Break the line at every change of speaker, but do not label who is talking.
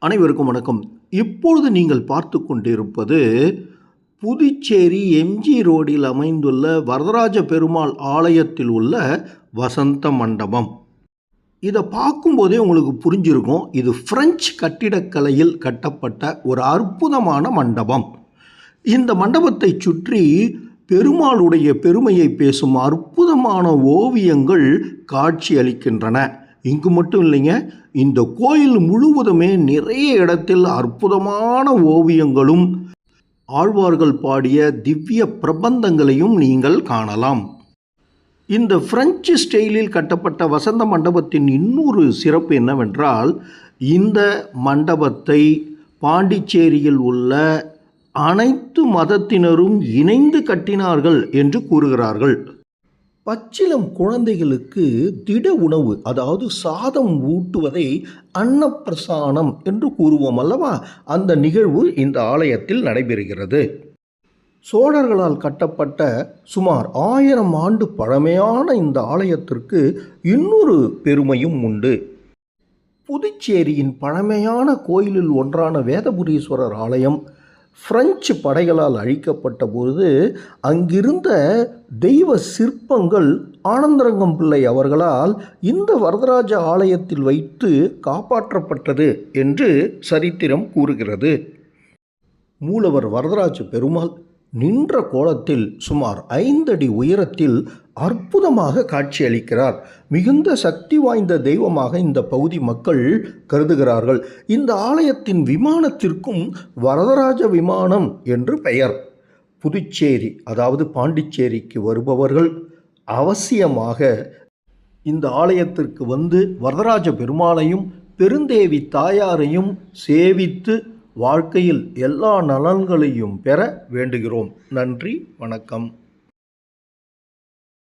அனைவருக்கும் வணக்கம். இப்பொழுது நீங்கள் பார்த்து கொண்டிருப்பது புதுச்சேரி எம்ஜி ரோடில் அமைந்துள்ள வரதராஜ பெருமாள் ஆலயத்தில் உள்ள வசந்த மண்டபம். இதை பார்க்கும்போதே உங்களுக்கு புரிஞ்சிருக்கும், இது பிரெஞ்சு கட்டிடக்கலையில் கட்டப்பட்ட ஒரு அற்புதமான மண்டபம். இந்த மண்டபத்தை சுற்றி பெருமாளுடைய பெருமையை பேசும் அற்புதமான ஓவியங்கள் காட்சி அளிக்கின்றன. இங்கு மட்டும் இல்லைங்க, இந்த கோயில் முழுவதுமே நிறைய இடத்தில் அற்புதமான ஓவியங்களும் ஆழ்வார்கள் பாடிய திவ்ய பிரபந்தங்களையும் நீங்கள் காணலாம். இந்த பிரெஞ்சு ஸ்டைலில் கட்டப்பட்ட வசந்த மண்டபத்தின் இன்னொரு சிறப்பு என்னவென்றால், இந்த மண்டபத்தை பாண்டிச்சேரியில் உள்ள அனைத்து மதத்தினரும் இணைந்து கட்டினார்கள் என்று கூறுகிறார்கள். பச்சிளம் குழந்தைகளுக்கு திட உணவு, அதாவது சாதம் ஊட்டுவதை அன்னப்பிரசானம் என்று கூறுவோம் அல்லவா, அந்த நிகழ்வு இந்த ஆலயத்தில் நடைபெறுகிறது. சோழர்களால் கட்டப்பட்ட சுமார் 1000 ஆண்டு பழமையான இந்த ஆலயத்திற்கு இன்னொரு பெருமையும் உண்டு. புதுச்சேரியின் பழமையான கோயிலில் ஒன்றான வேதபுரீஸ்வரர் ஆலயம் பிரெஞ்சு படைகளால் அழிக்கப்பட்ட போது அங்கிருந்த தெய்வ சிற்பங்கள் ஆனந்தரங்கம் பிள்ளை அவர்களால் இந்த வரதராஜ ஆலயத்தில் வைத்து காப்பாற்றப்பட்டது என்று சரித்திரம் கூறுகிறது. மூலவர் வரதராஜ பெருமாள் நின்ற கோலத்தில் சுமார் 5 அடி உயரத்தில் அற்புதமாக காட்சியளிக்கிறார். மிகுந்த சக்தி வாய்ந்த தெய்வமாக இந்த பகுதி மக்கள் கருதுகிறார்கள். இந்த ஆலயத்தின் விமானத்திற்கும் வரதராஜ விமானம் என்று பெயர். புதுச்சேரி, அதாவது பாண்டிச்சேரிக்கு வருபவர்கள் அவசியமாக இந்த ஆலயத்திற்கு வந்து வரதராஜ பெருமாளையும் பெருந்தேவி தாயாரையும் சேவித்து வாழ்க்கையில் எல்லா நலன்களையும் பெற வேண்டுகிறோம். நன்றி, வணக்கம்.